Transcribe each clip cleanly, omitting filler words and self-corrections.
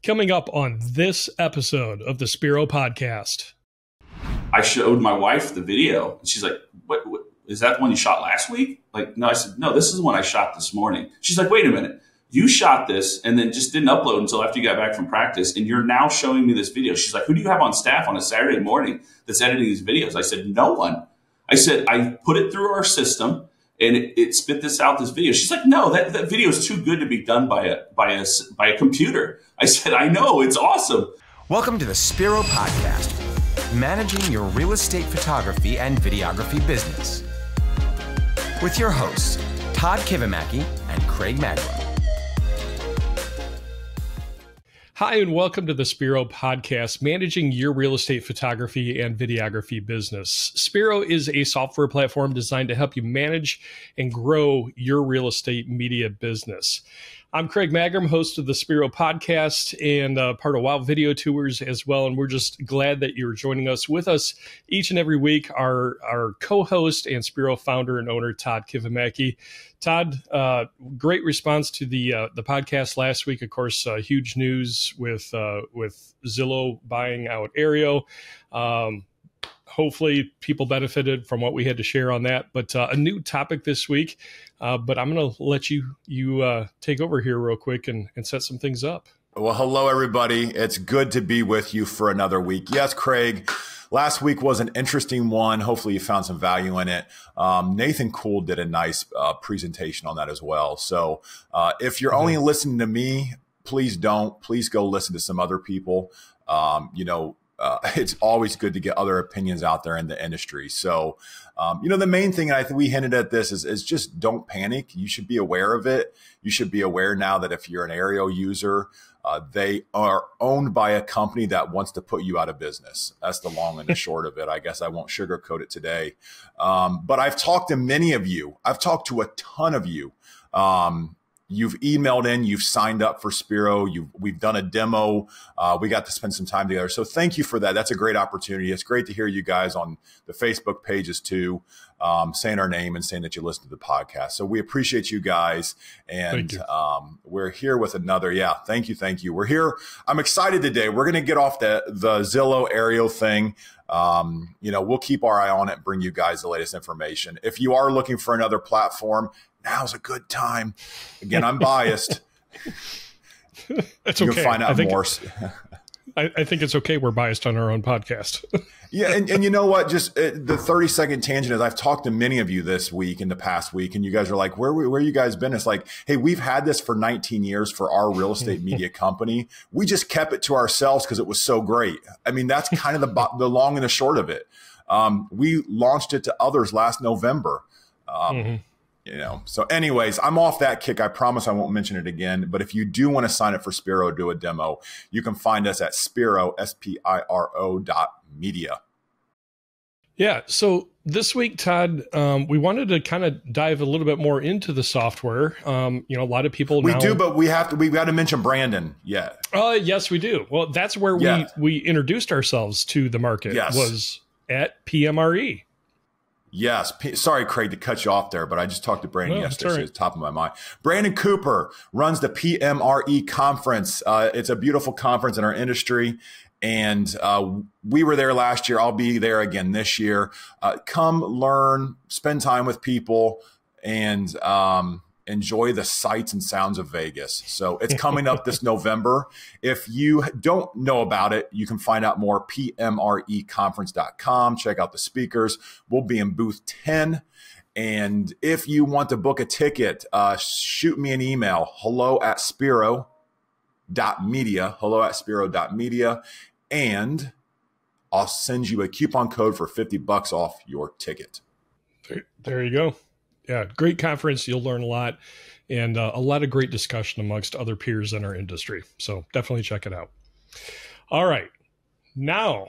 Coming up on this episode of the Spiro Podcast. I showed my wife the video, and she's like, what is that the one you shot last week? Like, no, I said, no, this is the one I shot this morning. She's like, wait a minute. You shot this and then just didn't upload until after you got back from practice, and you're now showing me this video. She's like, who do you have on staff on a Saturday morning that's editing these videos? I said, no one. I said, I put it through our system, and it spit this video. She's like, no, that video is too good to be done by a computer. I said, I know, it's awesome. Welcome to the Spiro Podcast, managing your real estate photography and videography business. With your hosts, Todd Craig and Craig Magrum. Hi, and welcome to the Spiro Podcast, managing your real estate photography and videography business. Spiro is a software platform designed to help you manage and grow your real estate media business. I'm Craig Magrum, host of the Spiro Podcast and part of Wow Video Tours as well. And we're just glad that you're joining us with us each and every week. Our co-host and Spiro founder and owner, Todd Craig. Todd, great response to the podcast last week. Of course, huge news with Zillow buying out Aereo. Hopefully people benefited from what we had to share on that, but a new topic this week. But I'm going to let you take over here real quick and set some things up. Well, hello, everybody. It's good to be with you for another week. Yes, Craig, last week was an interesting one. Hopefully you found some value in it. Nathan Kuhl did a nice presentation on that as well. So if you're only listening to me, please don't. Please go listen to some other people. It's always good to get other opinions out there in the industry. So, the main thing, and I think we hinted at this, is just don't panic. You should be aware of it. You should be aware now that if you're an Aereo user, they are owned by a company that wants to put you out of business. That's the long and the short of it. I guess I won't sugarcoat it today. But I've talked to many of you. I've talked to a ton of you. You've emailed in, you've signed up for Spiro, we've done a demo, we got to spend some time together. So thank you for that. That's a great opportunity. It's great to hear you guys on the Facebook pages too, saying our name and saying that you listen to the podcast. So we appreciate you guys. And we're here with another, thank you. We're here. I'm excited today. We're going to get off the Zillow Aereo thing. We'll keep our eye on it and bring you guys the latest information. If you are looking for another platform, now's a good time. Again, I'm biased. That's You'll okay. find out more. I think it's okay. We're biased on our own podcast. Yeah. And you know what? Just the 30-second tangent is I've talked to many of you this week, in the past week, and you guys are like, where you guys been? It's like, hey, we've had this for 19 years for our real estate media company. We just kept it to ourselves because it was so great. I mean, that's kind of the long and the short of it. We launched it to others last November. So anyways, I'm off that kick. I promise I won't mention it again. But if you do want to sign up for Spiro, do a demo, you can find us at Spiro, Spiro.media. Yeah. So this week, Todd, we wanted to kind of dive a little bit more into the software. A lot of people we do, but we got to mention Brandon. Yeah. Yes, we do. Well, that's where we introduced ourselves to the market. Yes. Was at PMRE. Yes. Sorry, Craig, to cut you off there, but I just talked to Brandon yesterday, so it's top of my mind. Brandon Cooper runs the PMRE conference. It's a beautiful conference in our industry, and we were there last year. I'll be there again this year. Come learn, spend time with people, and enjoy the sights and sounds of Vegas. So it's coming up this November. If you don't know about it, you can find out more, pmreconference.com. Check out the speakers. We'll be in booth 10. And if you want to book a ticket, shoot me an email, hello@spiro.media, and I'll send you a coupon code for $50 off your ticket. There you go. Yeah, great conference. You'll learn a lot, and a lot of great discussion amongst other peers in our industry. So definitely check it out. All right. Now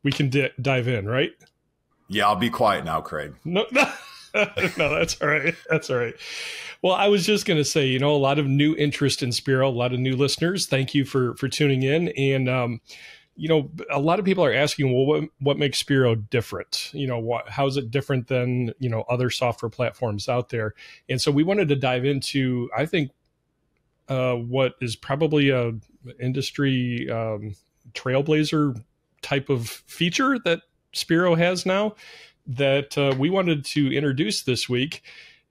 we can dive in, right? Yeah, I'll be quiet now, Craig. No, that's all right. That's all right. Well, I was just going to say, a lot of new interest in Spiro, a lot of new listeners. Thank you for tuning in. And, a lot of people are asking, well, what makes Spiro different? How is it different than, other software platforms out there? And so we wanted to dive into, I think, what is probably a industry trailblazer type of feature that Spiro has now that we wanted to introduce this week.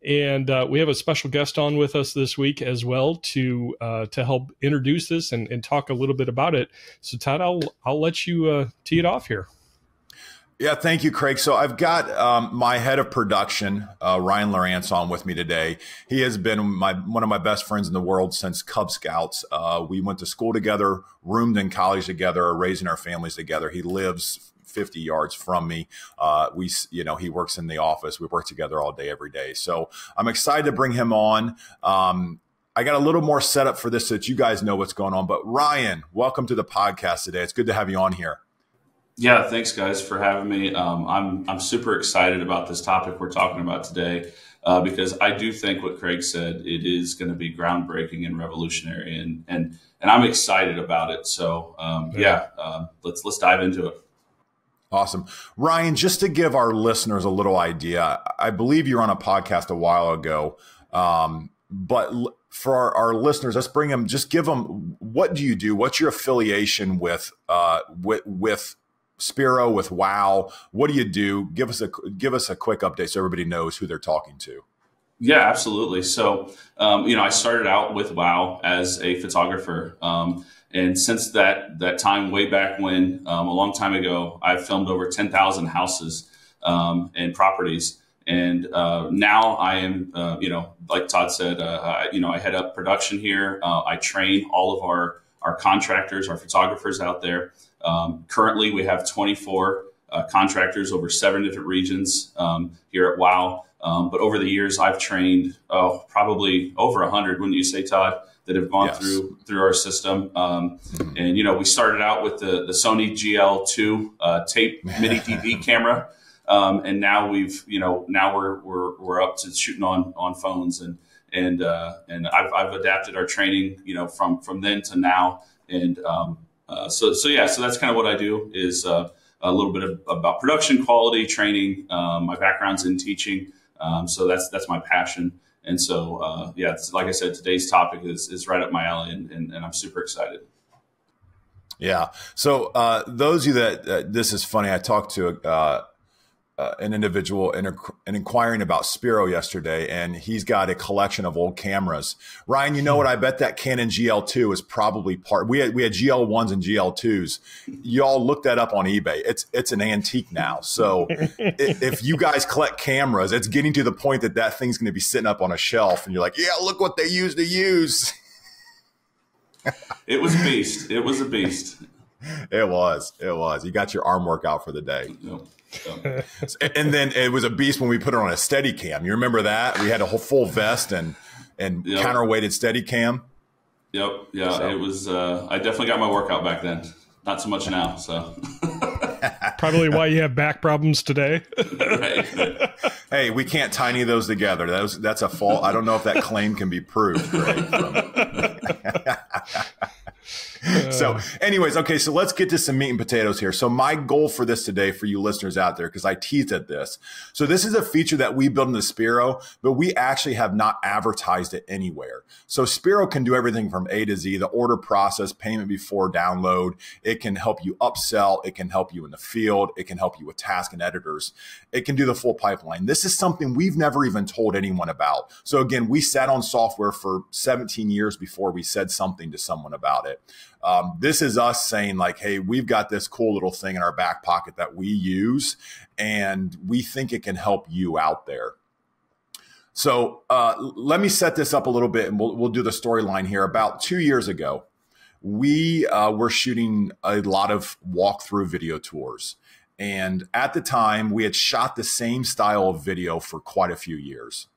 And we have a special guest on with us this week as well to help introduce this and talk a little bit about it. So Todd, I'll let you tee it off here. Yeah, thank you, Craig. So I've got my head of production, Ryan Lieurance, on with me today. He has been one of my best friends in the world since Cub Scouts. We went to school together, roomed in college together, are raising our families together. He lives 50 yards from me. He works in the office. We work together all day, every day. So I'm excited to bring him on. I got a little more setup for this so that you guys know what's going on. But Ryan, welcome to the podcast today. It's good to have you on here. Yeah, thanks guys for having me. I'm super excited about this topic we're talking about today because I do think what Craig said, it is going to be groundbreaking and revolutionary, and I'm excited about it. So let's dive into it. Awesome. Ryan, just to give our listeners a little idea, I believe you were on a podcast a while ago, but for our listeners, let's bring them, just give them, what do you do? What's your affiliation with Spiro, with WOW? What do you do? Give us a quick update so everybody knows who they're talking to. Yeah, absolutely. So, I started out with WOW as a photographer. And since that time, way back when, a long time ago, I've filmed over 10,000 houses and properties. And now I am, like Todd said, I head up production here. I train all of our contractors, our photographers out there. Currently, we have 24 contractors over 7 different regions here at WOW. But over the years, I've trained probably over 100, wouldn't you say, Todd, that have gone through our system. And, we started out with the Sony GL2 tape mini DV camera. And now we're up to shooting on phones, and I've adapted our training, from then to now. And so that's kind of what I do, is a little bit about production quality training. My background's in teaching. So that's my passion. And so, like I said, today's topic is right up my alley, and I'm super excited. Yeah. So those of you that this is funny, I talked to an individual and inquiring about Spiro yesterday, and he's got a collection of old cameras. Ryan, you know what? I bet that Canon GL2 is probably part. We had GL1s and GL2s. You all look that up on eBay. It's an antique now. So if you guys collect cameras, it's getting to the point that thing's going to be sitting up on a shelf, and you're like, yeah, look what they used to use. It was a beast. It was a beast. It was. You got your arm workout for the day. Yep. And then it was a beast when we put it on a steady cam. You remember that? We had a whole full vest and counterweighted steady cam. Yep. Yeah. So. It was, I definitely got my workout back then. Not so much now. So probably why you have back problems today. Right. Hey, we can't tie any of those together. That's a fault. I don't know if that claim can be proved. Right? So anyways, okay, so let's get to some meat and potatoes here. So my goal for this today, for you listeners out there, because I teased at this. So this is a feature that we built in the Spiro, but we actually have not advertised it anywhere. So Spiro can do everything from A to Z, the order process, payment before download. It can help you upsell. It can help you in the field. It can help you with task and editors. It can do the full pipeline. This is something we've never even told anyone about. So again, we sat on software for 17 years before we said something to someone about it. This is us saying like, hey, we've got this cool little thing in our back pocket that we use, and we think it can help you out there. So let me set this up a little bit, and we'll do the storyline here. About 2 years ago, we were shooting a lot of walkthrough video tours. And at the time, we had shot the same style of video for quite a few years.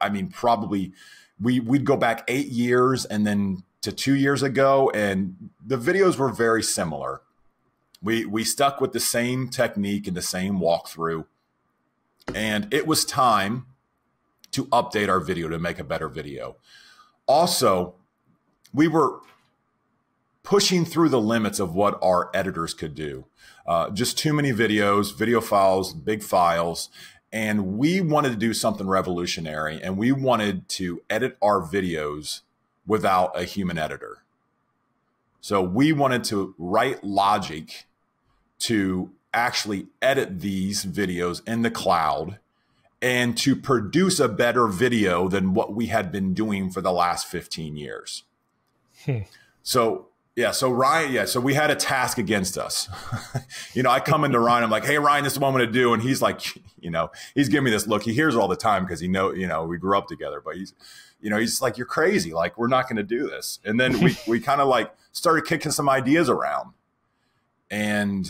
I mean, probably we'd go back 8 years and then to 2 years ago, and the videos were very similar. We stuck with the same technique and the same walkthrough, and it was time to update our video to make a better video. Also, we were pushing through the limits of what our editors could do. Just too many videos, video files, big files. And we wanted to do something revolutionary, and we wanted to edit our videos without a human editor. So we wanted to write logic to actually edit these videos in the cloud and to produce a better video than what we had been doing for the last 15 years. So Ryan, so we had a task against us. I come into Ryan, I'm like, hey, Ryan, this is what I'm going to do. And he's like, he's giving me this look. He hears all the time because we grew up together, but he's like, you're crazy. Like, we're not going to do this. And then we kind of like started kicking some ideas around. And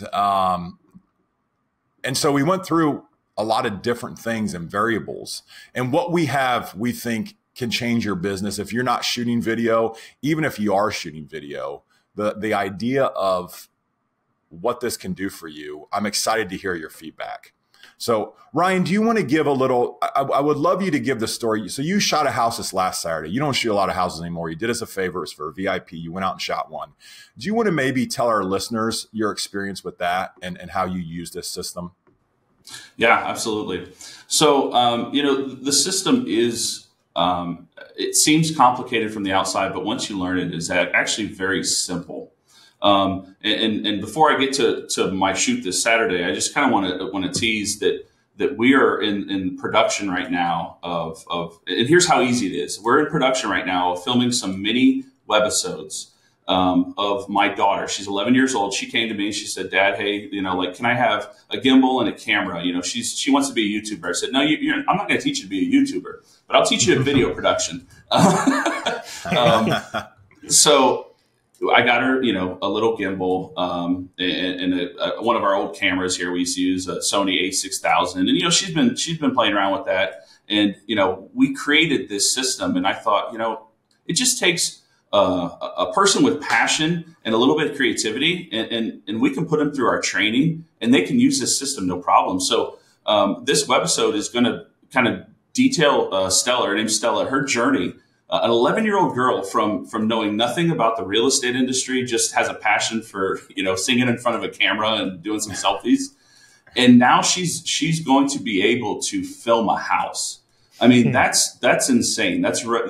so we went through a lot of different things and variables. And what we have, we think, can change your business. If you're not shooting video, even if you are shooting video, the idea of what this can do for you, I'm excited to hear your feedback. So Ryan, do you want to give a little, I would love you to give the story. So you shot a house this last Saturday. You don't shoot a lot of houses anymore. You did us a favor. It's for a VIP. You went out and shot one. Do you want to maybe tell our listeners your experience with that and how you use this system? Yeah, absolutely. So, the system is, it seems complicated from the outside, but once you learn it, it's actually very simple. And before I get to my shoot this Saturday, I just kind of want to tease that we are in production right now of, and here's how easy it is. We're in production right now of filming some mini webisodes of my daughter. She's 11 years old. She came to me and she said, Dad, hey, can I have a gimbal and a camera? She wants to be a YouTuber. I said, no, I'm not going to teach you to be a YouTuber, but I'll teach you video production. So I got her, a little gimbal, and one of our old cameras here. We used to use a Sony a6000, and she's been playing around with that. And we created this system, and I thought, it just takes a person with passion and a little bit of creativity, and we can put them through our training, and they can use this system no problem. So this webisode is going to kind of detail Stella, her name's Stella, her journey. An 11-year-old girl from knowing nothing about the real estate industry, just has a passion for singing in front of a camera and doing some selfies, and now she's going to be able to film a house. I mean, that's insane. That's why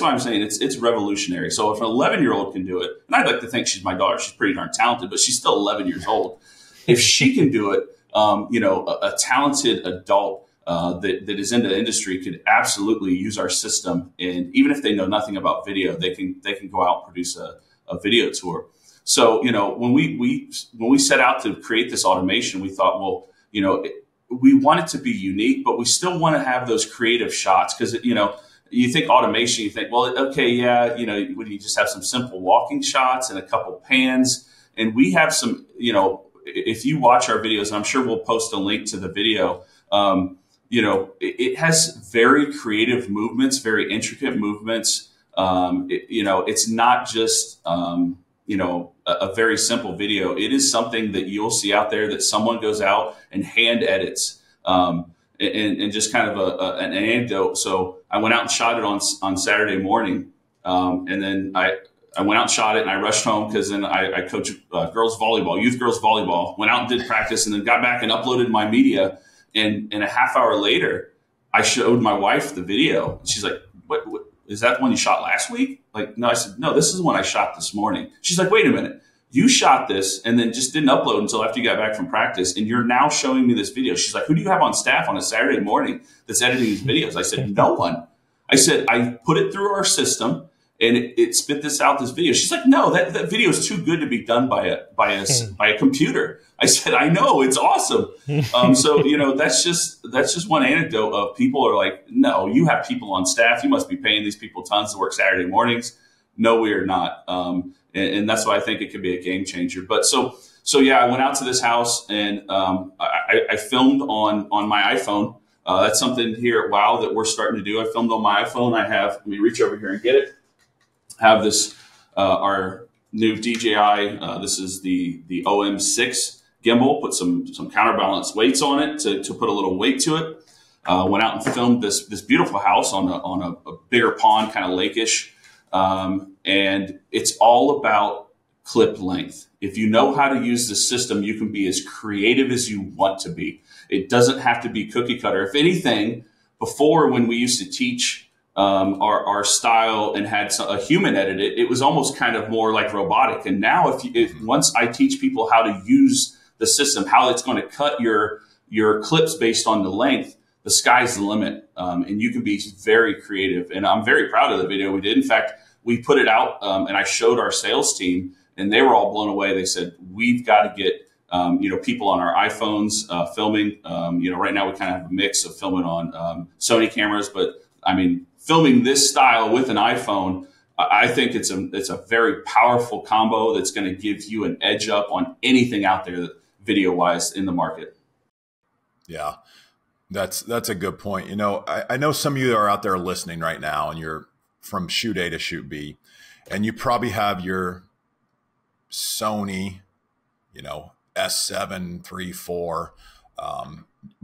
I'm saying it's revolutionary. So if an 11-year-old can do it, and I'd like to think she's my daughter, she's pretty darn talented, but she's still 11 years old. If she can do it, a talented adult that is in the industry could absolutely use our system. And even if they know nothing about video, they can go out and produce a video tour. So, when we set out to create this automation, we thought, well, we want it to be unique, but we still want to have those creative shots. Cause you think automation, you think, well, okay, yeah, would you just have some simple walking shots and a couple pans? And we have some, if you watch our videos, and I'm sure we'll post a link to the video, it has very creative movements, very intricate movements. It's not just, a very simple video. It is something that you'll see out there that someone goes out and hand edits, and just kind of an anecdote. So I went out and shot it on Saturday morning. And then I went out and shot it, and I rushed home because then I coach girls volleyball, youth girls volleyball, went out and did practice, and then got back and uploaded my media. And a half hour later, I showed my wife the video. She's like, what is that the one you shot last week? Like, no, I said, no, this is the one I shot this morning. She's like, wait a minute. You shot this and then just didn't upload until after you got back from practice, and you're now showing me this video. She's like, who do you have on staff on a Saturday morning that's editing these videos? I said, no one. I said, I put it through our system, and it spit this video. She's like, no, that video is too good to be done by a computer. I said, I know, it's awesome. So, that's just one anecdote of people are like, no, you have people on staff. You must be paying these people tons to work Saturday mornings. No, we are not. And that's why I think it could be a game changer. But so yeah, I went out to this house, and I filmed on my iPhone. That's something here at WOW that we're starting to do. I filmed on my iPhone. let me reach over here and get it. Have this, our new DJI. This is the OM6 gimbal. Put some counterbalance weights on it to put a little weight to it. Went out and filmed this beautiful house on a bigger pond, kind of lake-ish. And it's all about clip length. If you know how to use the system, you can be as creative as you want to be. It doesn't have to be cookie cutter. If anything, before, when we used to teach our style and had a human edit it, it was almost kind of more like robotic. And now if once I teach people how to use the system, how it's going to cut your clips based on the length, the sky's the limit. And you can be very creative. And I'm very proud of the video we did. In fact, we put it out and I showed our sales team and they were all blown away. They said, we've got to get people on our iPhones filming. Right now we kind of have a mix of filming on Sony cameras, but I mean, filming this style with an iPhone, I think it's a very powerful combo that's going to give you an edge up on anything out there video wise in the market. Yeah, that's a good point. I know some of you are out there listening right now and you're from shoot A to shoot B, and you probably have your Sony, S7 III, IV,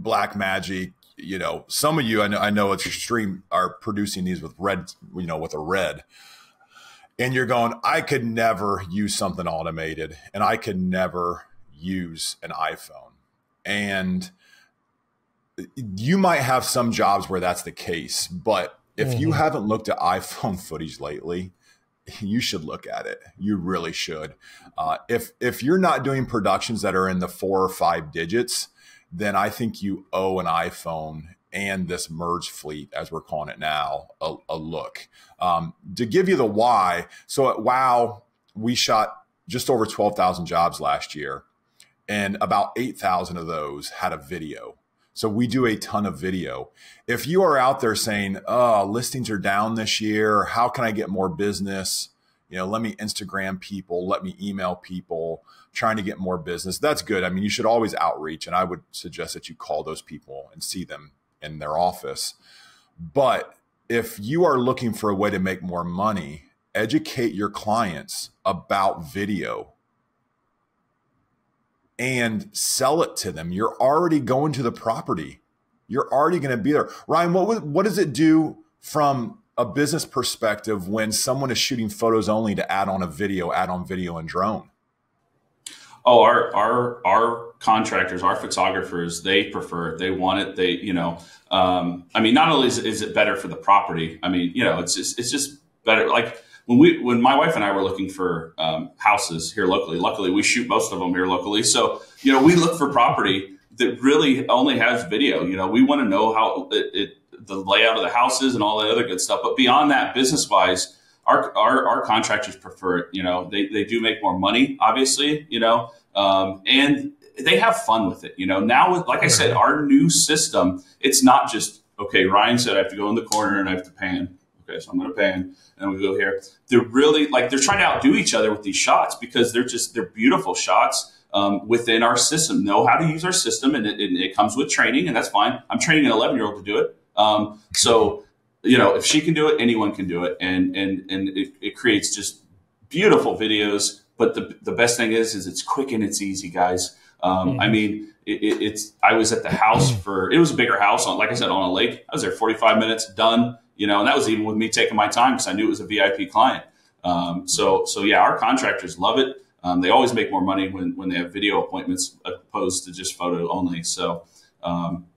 Blackmagic. Some of you, I know it's extreme, are producing these with red, with a red. And you're going, I could never use something automated and I could never use an iPhone. And you might have some jobs where that's the case, but if you haven't looked at iPhone footage lately, you should look at it. You really should. If you're not doing productions that are in the 4 or 5 digits, then I think you owe an iPhone and this merge fleet, as we're calling it now, a look. To give you the why, so at WOW, we shot just over 12,000 jobs last year, and about 8,000 of those had a video. So we do a ton of video. If you are out there saying, oh, listings are down this year, how can I get more business? Let me Instagram people, let me email people, trying to get more business. That's good. I mean, you should always outreach, and I would suggest that you call those people and see them in their office. But if you are looking for a way to make more money, educate your clients about video and sell it to them. You're already going to the property. You're already going to be there. Ryan, what does it do from a business perspective when someone is shooting photos only to add on video and drone? Oh, our contractors, our photographers, they prefer it. They want it. Not only is it better for the property, it's just better. Like when my wife and I were looking for houses here locally, luckily we shoot most of them here locally. So, we look for property that really only has video. We want to know how the layout of the houses and all the other good stuff. But beyond that, business wise, our contractors prefer it. They do make more money, obviously, and they have fun with it. Now with, like I said, our new system, it's not just, okay, Ryan said I have to go in the corner and I have to pan. Okay, so I'm going to pan and we go here. They're really they're trying to outdo each other with these shots because they're beautiful shots within our system. Know how to use our system, and it comes with training, and that's fine. I'm training an 11-year-old to do it. So if she can do it, anyone can do it. And it creates just beautiful videos. But the best thing is it's quick and it's easy, guys. I was at the house it was a bigger house like I said, on a lake. I was there 45 minutes, done, and that was even with me taking my time because I knew it was a VIP client. So yeah, our contractors love it. They always make more money when they have video appointments opposed to just photo only. So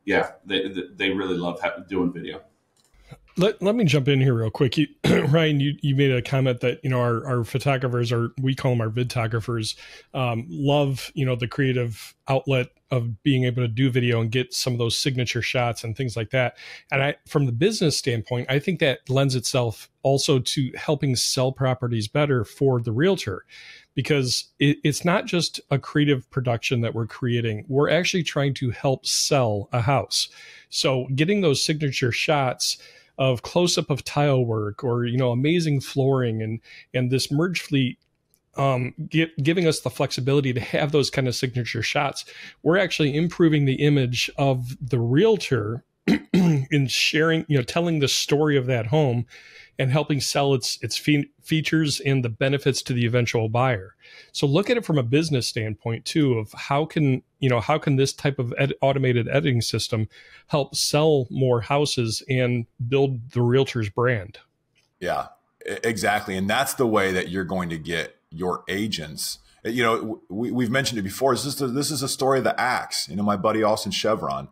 they really love doing video. Let me jump in here real quick. Ryan, you made a comment that, our photographers, or we call them our vidtographers, love, the creative outlet of being able to do video and get some of those signature shots and things like that. And from the business standpoint, I think that lends itself also to helping sell properties better for the realtor, because it's not just a creative production that we're creating. We're actually trying to help sell a house. So getting those signature shots of close-up of tile work, or amazing flooring, and this merge fleet giving us the flexibility to have those kind of signature shots, we're actually improving the image of the realtor in sharing, telling the story of that home and helping sell its features and the benefits to the eventual buyer. So look at it from a business standpoint too, of how can this type of automated editing system help sell more houses and build the realtor's brand? Yeah, exactly. And that's the way that you're going to get your agents. We've mentioned it before. This is a story of the axe. My buddy Austin Chevron,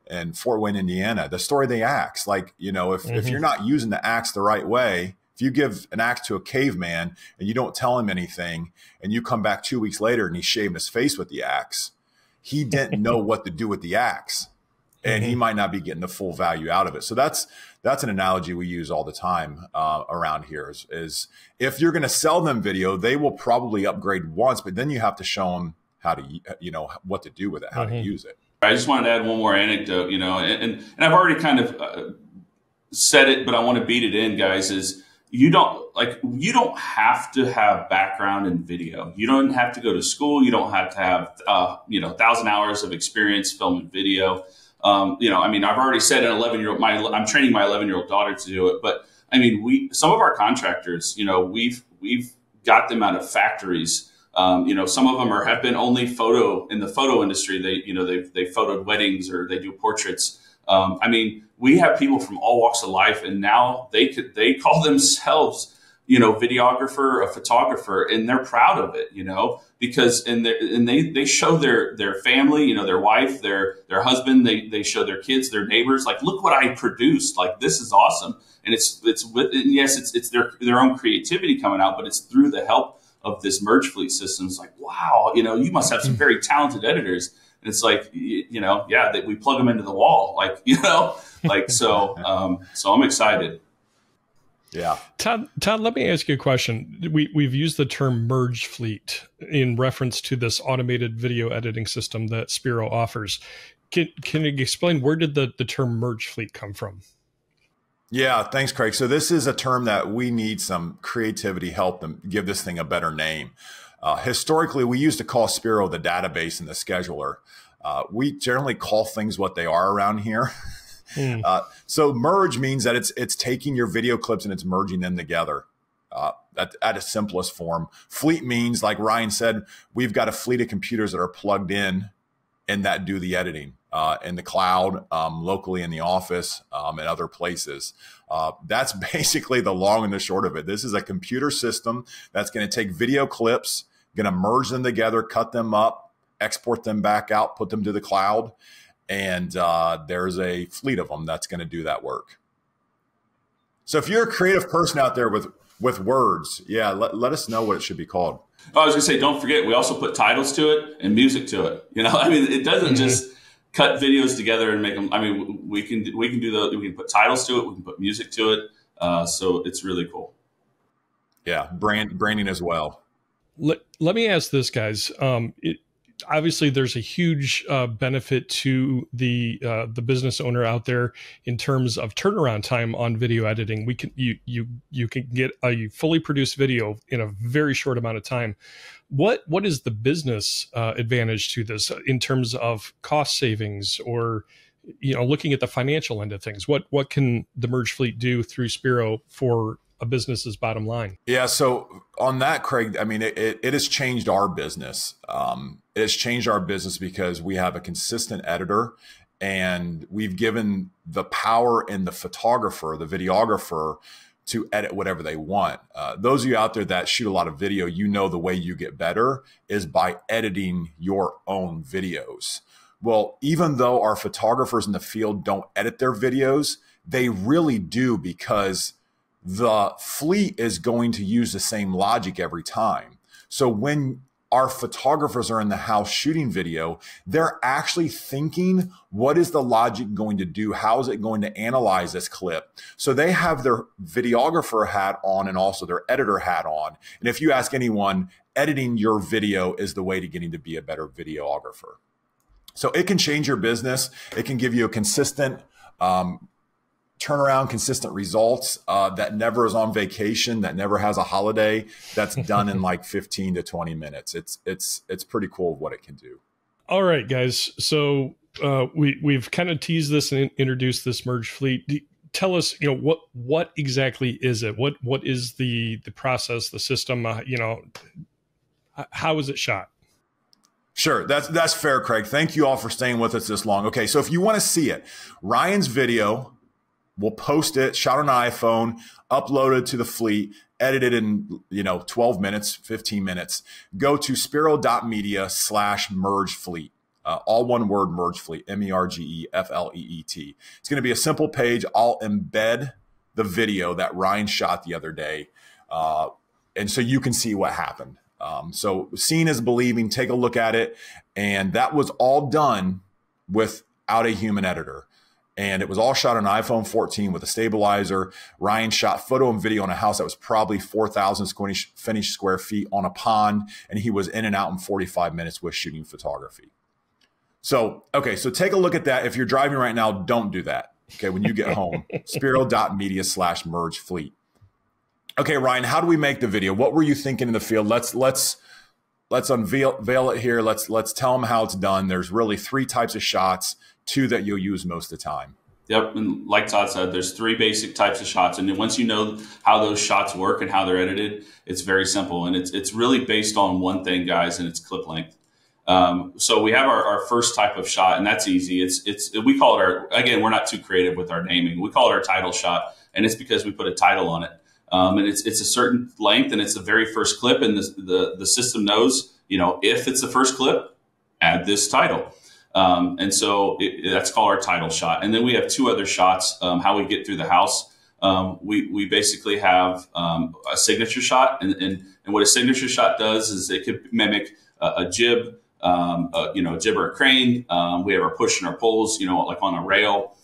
in Fort Wayne, Indiana, the story of the axe. Like, if you're not using the axe the right way, if you give an axe to a caveman and you don't tell him anything, and you come back 2 weeks later and he's shaving his face with the axe, he didn't know what to do with the axe, and he might not be getting the full value out of it. So that's an analogy we use all the time around here is if you're going to sell them video, they will probably upgrade once, but then you have to show them how to, what to do with it, how to use it. I just wanted to add one more anecdote, and I've already kind of said it, but I want to beat it in, guys, is you don't have to have background in video. You don't have to go to school. You don't have to have, 1,000 hours of experience filming video. I've already said an 11-year-old, I'm training my 11-year-old daughter to do it, but I mean, some of our contractors, we've got them out of factories. Some of them have been only in the photo industry. They photoed weddings or they do portraits. We have people from all walks of life, and now they call themselves, videographer, a photographer, and they're proud of it, because they show their family, their wife, their husband, they show their kids, their neighbors, like, look what I produced, like, this is awesome. And it's their own creativity coming out, but it's through the help of this merge fleet system. It's like, wow, you must have some very talented editors. And it's like, we plug them into the wall, so I'm excited. Yeah. Todd, let me ask you a question. We've used the term merge fleet in reference to this automated video editing system that Spiro offers. Can you explain, where did the term merge fleet come from? Yeah, thanks, Craig. So this is a term that we need some creativity help them give this thing a better name. Historically, we used to call Spiro the database and the scheduler. We generally call things what they are around here. So merge means that it's taking your video clips and it's merging them together at its simplest form. Fleet means, like Ryan said, we've got a fleet of computers that are plugged in and that do the editing in the cloud, locally in the office, and other places. That's basically the long and the short of it. This is a computer system that's going to take video clips, going to merge them together, cut them up, export them back out, put them to the cloud. And there's a fleet of them that's going to do that work. So if you're a creative person out there with words, let us know what it should be called. I was going to say, don't forget, we also put titles to it and music to it. It doesn't just cut videos together and make them. We can put titles to it. We can put music to it. So it's really cool. Yeah. Branding as well. Let me ask this, guys. Obviously, there's a huge benefit to the business owner out there in terms of turnaround time on video editing. You can get a fully produced video in a very short amount of time. What is the business advantage to this in terms of cost savings, or looking at the financial end of things? What can the merge fleet do through Spiro for a business's bottom line? Yeah. So on that, Craig, it has changed our business. It has changed our business because we have a consistent editor, and we've given the power in the photographer, the videographer, to edit whatever they want. Those of you out there that shoot a lot of video, the way you get better is by editing your own videos. Well, even though our photographers in the field don't edit their videos, they really do, because the fleet is going to use the same logic every time. So when our photographers are in the house shooting video, they're actually thinking, what is the logic going to do? How is it going to analyze this clip? So they have their videographer hat on and also their editor hat on. And if you ask anyone, editing your video is the way to getting to be a better videographer. So it can change your business. It can give you a consistent turnaround, consistent results, that never is on vacation, that never has a holiday, that's done in like 15 to 20 minutes. It's pretty cool what it can do. All right, guys. So we've kind of teased this and introduced this merge fleet. Tell us, what exactly is it? What is the process, the system? How is it shot? Sure. That's fair, Craig. Thank you all for staying with us this long. Okay. So if you want to see it, Ryan's video, we'll post it, shot on an iPhone, upload it to the fleet, edit it in 12 minutes, 15 minutes. Go to spiro.media/merge fleet. All one word, Merge Fleet, MERGEFLEET. It's going to be a simple page. I'll embed the video that Ryan shot the other day. And so you can see what happened. So seeing is believing. Take a look at it. And that was all done without a human editor. And it was all shot on an iPhone 14 with a stabilizer. Ryan shot photo and video on a house that was probably 4,000 finished square feet on a pond. And he was in and out in 45 minutes with shooting photography. So, okay, so take a look at that. If you're driving right now, don't do that. Okay, when you get home, Spiro.media/merge fleet. Okay, Ryan, how do we make the video? What were you thinking in the field? Let's unveil it here. Let's tell them how it's done. There's really 3 types of shots, 2 that you'll use most of the time. Yep, and like Todd said, there's 3 basic types of shots, and then once you know how those shots work and how they're edited, it's very simple, and it's really based on one thing, guys, and it's clip length. So we have our first type of shot, and that's easy. We call it again, we're not too creative with our naming. We call it our title shot, and it's because we put a title on it. And it's a certain length, and it's the very first clip, and the system knows, if it's the first clip, add this title. And so that's called our title shot. And then we have 2 other shots, how we get through the house. We basically have a signature shot, and what a signature shot does is it could mimic a jib, a jib or a crane. We have our push and our pulls, like on a rail.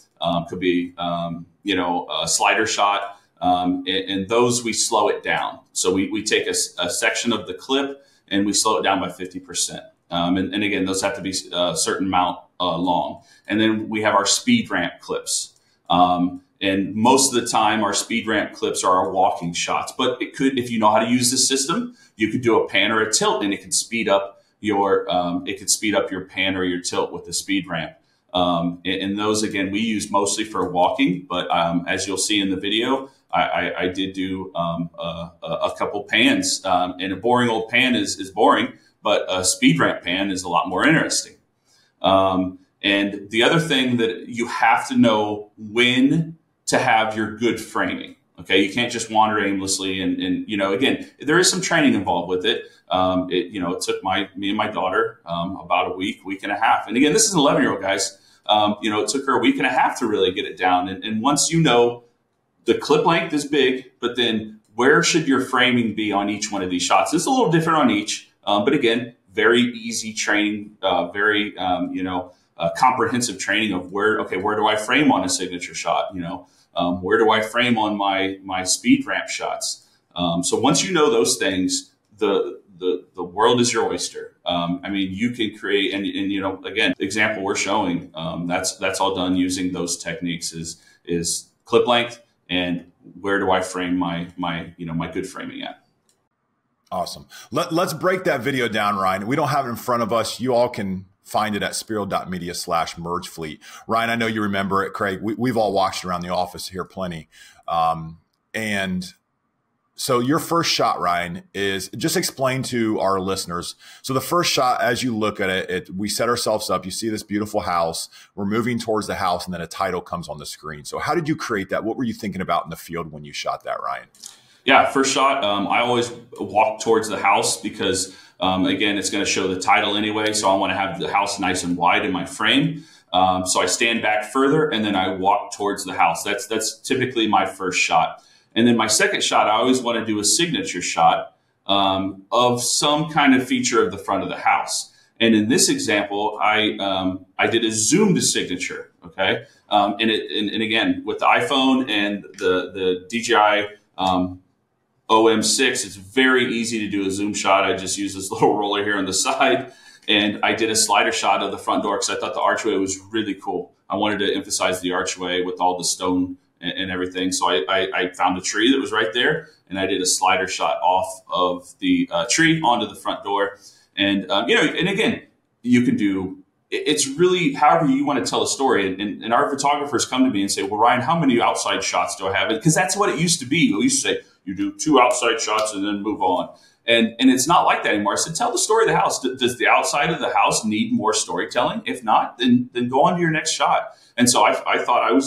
Could be a slider shot. And those, we slow it down. So we take a section of the clip and we slow it down by 50%. And again, those have to be a certain amount long. And then we have our speed ramp clips. And most of the time, our speed ramp clips are our walking shots. But it could, if you know how to use the system, you could do a pan or a tilt, and it could speed up your pan or your tilt with the speed ramp. And those, again, we use mostly for walking. But as you'll see in the video, I did do a couple pans, and a boring old pan is boring, but a speed ramp pan is a lot more interesting. And the other thing that you have to know when to have your good framing. Okay, you can't just wander aimlessly, and again, there is some training involved with it. It took me and my daughter about a week and a half. And again, this is an 11-year-old, guys. It took her a week and a half to really get it down. And once you know the clip length is big, but then where should your framing be on each one of these shots? It's a little different on each, but again, very easy training, very comprehensive training of where do I frame on a signature shot? Where do I frame on my speed ramp shots? So once you know those things, the world is your oyster. You can create, and again, the example we're showing, that's all done using those techniques is clip length and where do I frame my good framing at. Awesome. Let's break that video down, Ryan. We don't have it in front of us. You all can find it at Spiro.media/merge fleet. Ryan, I know you remember it. Craig, we've all watched around the office here plenty. And so your first shot, Ryan, is just explain to our listeners. So the first shot, as you look at it, we set ourselves up. You see this beautiful house. We're moving towards the house, and then a title comes on the screen. So how did you create that? What were you thinking about in the field when you shot that, Ryan? Yeah, first shot, I always walk towards the house because, again, it's going to show the title anyway. So I want to have the house nice and wide in my frame. So I stand back further, and then I walk towards the house. That's typically my first shot. And then my second shot, I always want to do a signature shot of some kind of feature of the front of the house. And in this example, I did a zoomed signature. Okay, and again, with the iPhone and the DJI OM6, it's very easy to do a zoom shot. I just use this little roller here on the side, and I did a slider shot of the front door because I thought the archway was really cool. I wanted to emphasize the archway with all the stone and everything. So I found a tree that was right there, and I did a slider shot off of the tree onto the front door. And, and again, you can do, it's really however you want to tell a story. And our photographers come to me and say, well, Ryan, how many outside shots do I have? Because that's what it used to be. We used to say, you do 2 outside shots and then move on. And it's not like that anymore. I said, tell the story of the house. Does the outside of the house need more storytelling? If not, then go on to your next shot. And so I thought I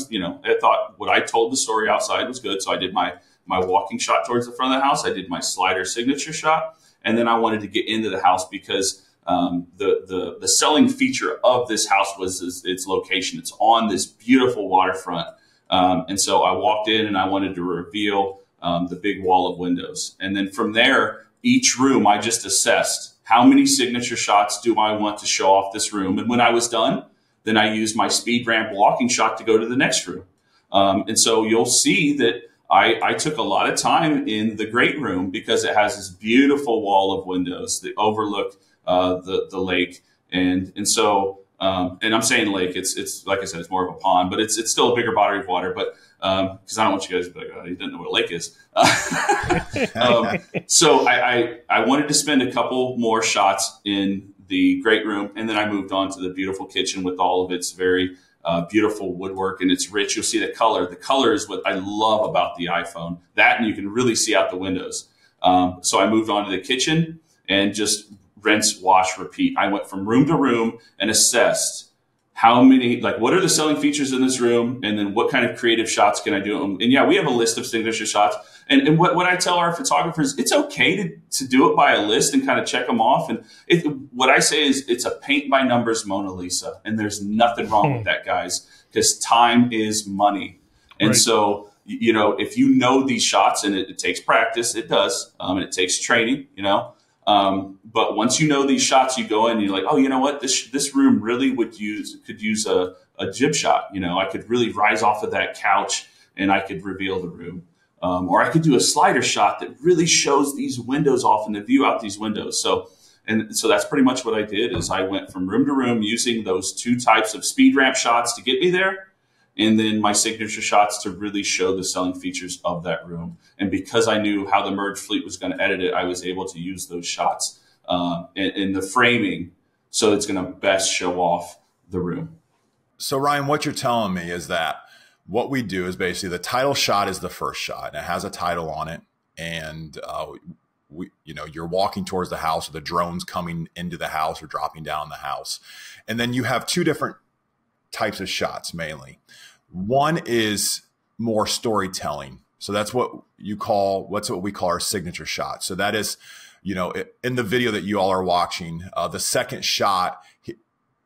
thought what I told the story outside was good. So I did my walking shot towards the front of the house. I did my slider signature shot. And then I wanted to get into the house because the selling feature of this house was its location. It's on this beautiful waterfront. And so I walked in and I wanted to reveal the big wall of windows. And then from there, each room, I just assessed how many signature shots do I want to show off this room. And when I was done, then I used my speed ramp walking shot to go to the next room. And so you'll see that I took a lot of time in the great room because it has this beautiful wall of windows that overlook the lake. And so, and I'm saying lake, it's like I said, it's more of a pond, but it's still a bigger body of water. But because I don't want you guys to be like, oh, you didn't know what a lake is. So I wanted to spend a couple more shots in the great room, and then I moved on to the beautiful kitchen with all of its very beautiful woodwork, and it's rich. You'll see the color. The color is what I love about the iPhone. That, and you can really see out the windows. So I moved on to the kitchen and just rinse, wash, repeat. I went from room to room and assessed how many, like, what are the selling features in this room? And then what kind of creative shots can I do? And yeah, we have a list of signature shots. And what I tell our photographers, it's okay to do it by a list and kind of check them off. And what I say is it's a paint by numbers Mona Lisa. And there's nothing wrong with that, guys, because time is money. And right. So, you know, if you know these shots, and it takes practice, it does, and it takes training, you know. But once you know these shots, you go in and you're like, oh, you know what? This room really could use a jib shot. You know, I could really rise off of that couch and I could reveal the room. Or I could do a slider shot that really shows these windows off and the view out these windows. So that's pretty much what I did is I went from room to room using those two types of speed ramp shots to get me there. And then my signature shots to really show the selling features of that room. And because I knew how the Merge fleet was going to edit it, I was able to use those shots in the framing so it's going to best show off the room. So Ryan, what you're telling me is that what we do is basically the title shot is the first shot, and it has a title on it. And you're walking towards the house, or the drone's coming into the house or dropping down the house. And then you have two different types of shots mainly. One is more storytelling. So that's what we call our signature shot. So that is, you know, in the video that you all are watching, the second shot,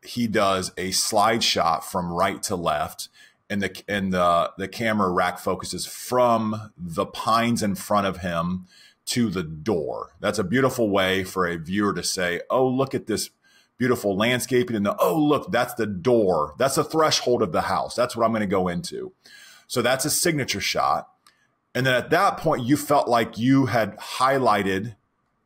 he does a slide shot from right to left, and the camera rack focuses from the pines in front of him to the door. That's a beautiful way for a viewer to say, oh, look at this beautiful landscaping, and oh, look, that's the door. That's the threshold of the house. That's what I'm going to go into. So that's a signature shot. And then at that point, you felt like you had highlighted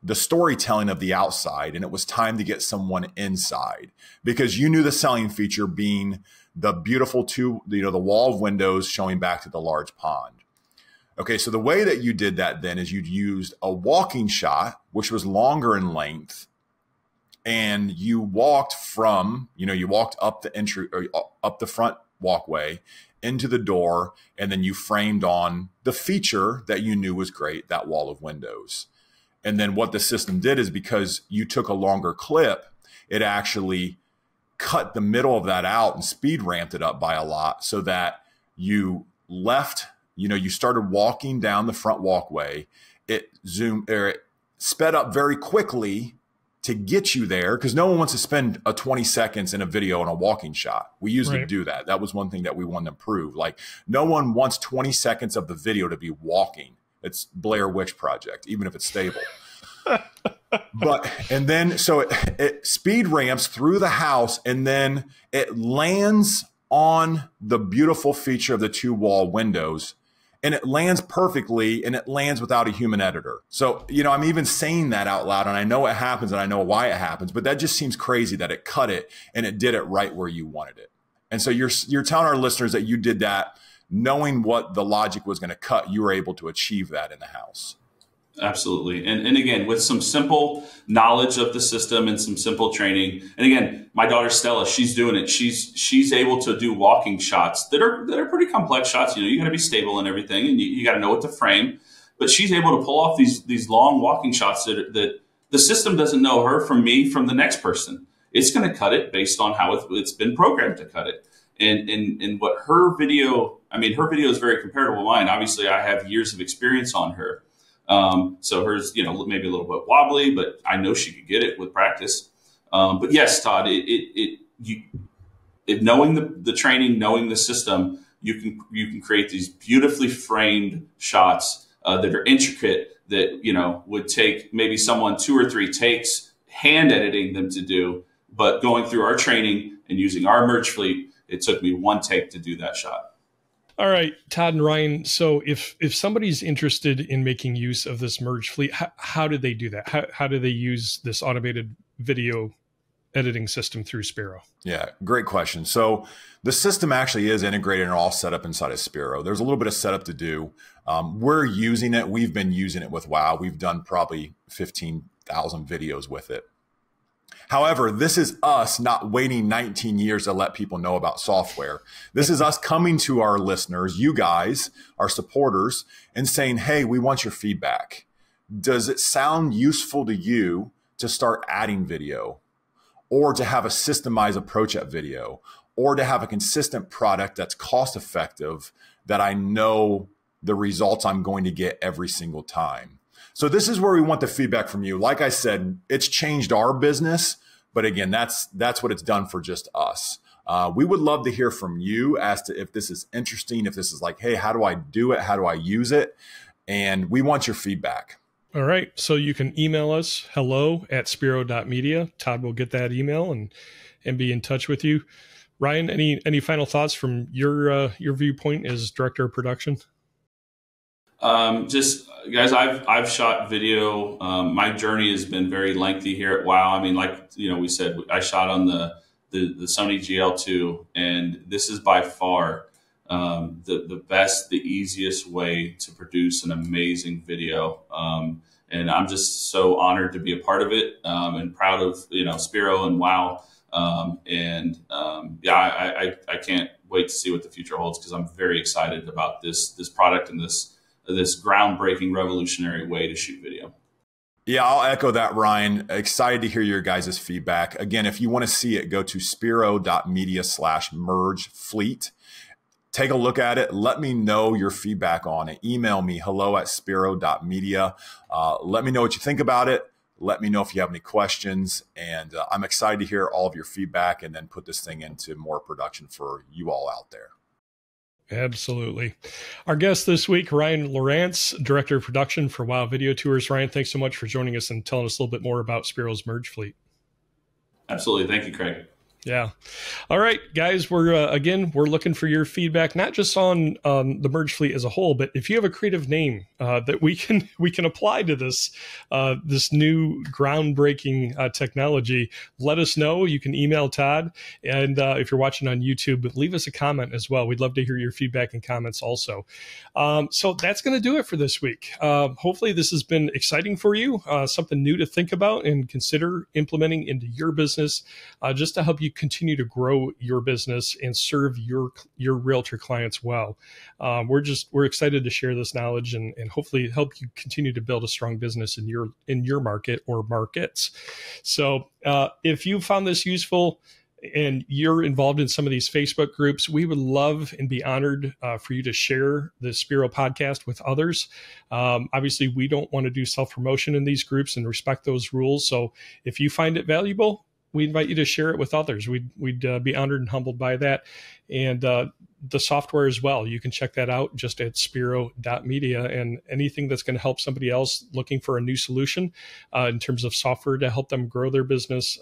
the storytelling of the outside, and it was time to get someone inside because you knew the selling feature being the beautiful the wall of windows showing back to the large pond. Okay, so the way that you did that then is you'd used a walking shot, which was longer in length, and you walked up the entry or up the front walkway into the door, and then you framed on the feature that you knew was great, that wall of windows. And then what the system did is because you took a longer clip, it actually cut the middle of that out and speed ramped it up by a lot so that you started walking down the front walkway. It sped up very quickly to get you there because no one wants to spend 20 seconds in a video on a walking shot. We usually do that. That was one thing that we wanted to prove. Like, no one wants 20 seconds of the video to be walking. It's Blair Witch Project, even if it's stable. So it speed ramps through the house, and then it lands on the beautiful feature of the two wall windows, and it lands perfectly, and it lands without a human editor. So, you know, I'm even saying that out loud, and I know it happens, and I know why it happens, but that just seems crazy that it cut it, and it did it right where you wanted it. And so you're telling our listeners that you did that knowing what the logic was going to cut, you were able to achieve that in the house. Absolutely. And again, with some simple knowledge of the system and some simple training. And again, my daughter Stella, she's doing it. She's able to do walking shots that are pretty complex shots. You know, you got to be stable and everything, and you got to know what to frame. But she's able to pull off these long walking shots that the system doesn't know her from me, from the next person. It's going to cut it based on how it's been programmed to cut it. And what her video is very comparable to mine. Obviously, I have years of experience on her. So hers, maybe a little bit wobbly, but I know she could get it with practice. But yes, Todd, knowing the training, knowing the system, you can create these beautifully framed shots that are intricate that, would take maybe someone 2 or 3 takes hand editing them to do. But going through our training and using our merge fleet, it took me 1 take to do that shot. All right, Todd and Ryan. So if somebody's interested in making use of this merge fleet, how do they do that? How do they use this automated video editing system through Spiro? Yeah, great question. So the system actually is integrated and all set up inside of Spiro. There's a little bit of setup to do. We're using it. We've been using it with WOW. We've done probably 15,000 videos with it. However, this is us not waiting 19 years to let people know about software. This is us coming to our listeners, you guys, our supporters, and saying, hey, we want your feedback. Does it sound useful to you to start adding video, or to have a systemized approach at video, or to have a consistent product that's cost effective that I know the results I'm going to get every single time? So this is where we want the feedback from you. Like I said, it's changed our business, but again, that's what it's done for just us. We would love to hear from you as to if this is interesting, if this is like, hey, how do I do it? How do I use it? And we want your feedback. All right. So you can email us, hello@spiro.media. Todd will get that email and be in touch with you. Ryan, any final thoughts from your viewpoint as director of production? Just guys, I've shot video. My journey has been very lengthy here at WOW. I mean, like, we said, I shot on the Sony GL2, and this is by far, the best, the easiest way to produce an amazing video. And I'm just so honored to be a part of it, and proud of, Spiro and WOW. I can't wait to see what the future holds, because I'm very excited about this product and this groundbreaking, revolutionary way to shoot video. Yeah, I'll echo that, Ryan. Excited to hear your guys' feedback. Again, if you want to see it, go to spiro.media/merge fleet. Take a look at it. Let me know your feedback on it. Email me, hello@spiro.media. Let me know what you think about it. Let me know if you have any questions. And I'm excited to hear all of your feedback and then put this thing into more production for you all out there. Absolutely. Our guest this week, Ryan Lieurance, Director of Production for WOW Video Tours. Ryan, thanks so much for joining us and telling us a little bit more about Spiro's merge fleet. Absolutely. Thank you, Craig. Yeah. All right, guys, we're looking for your feedback, not just on the merge fleet as a whole, but if you have a creative name that we can apply to this new groundbreaking technology, let us know. You can email Todd, and if you're watching on YouTube, leave us a comment as well. We'd love to hear your feedback and comments also. So that's going to do it for this week. Hopefully this has been exciting for you, something new to think about and consider implementing into your business, just to help you continue to grow your business and serve your realtor clients well. We're excited to share this knowledge and hopefully help you continue to build a strong business in your market or markets. So if you found this useful and you're involved in some of these Facebook groups, we would love and be honored for you to share the Spiro podcast with others. Obviously, we don't want to do self-promotion in these groups and respect those rules. So if you find it valuable, we invite you to share it with others. We'd be honored and humbled by that. And the software as well. You can check that out just at spiro.media, and anything that's going to help somebody else looking for a new solution in terms of software to help them grow their business.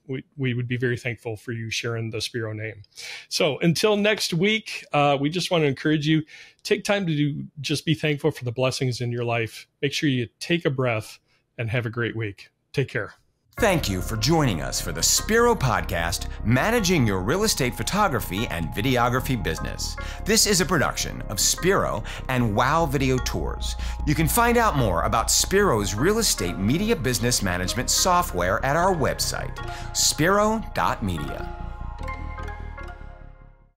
We would be very thankful for you sharing the Spiro name. So until next week, we just want to encourage you, take time to just be thankful for the blessings in your life. Make sure you take a breath and have a great week. Take care. Thank you for joining us for the Spiro Podcast, Managing Your Real Estate Photography and Videography Business. This is a production of Spiro and WOW Video Tours. You can find out more about Spiro's real estate media business management software at our website, spiro.media.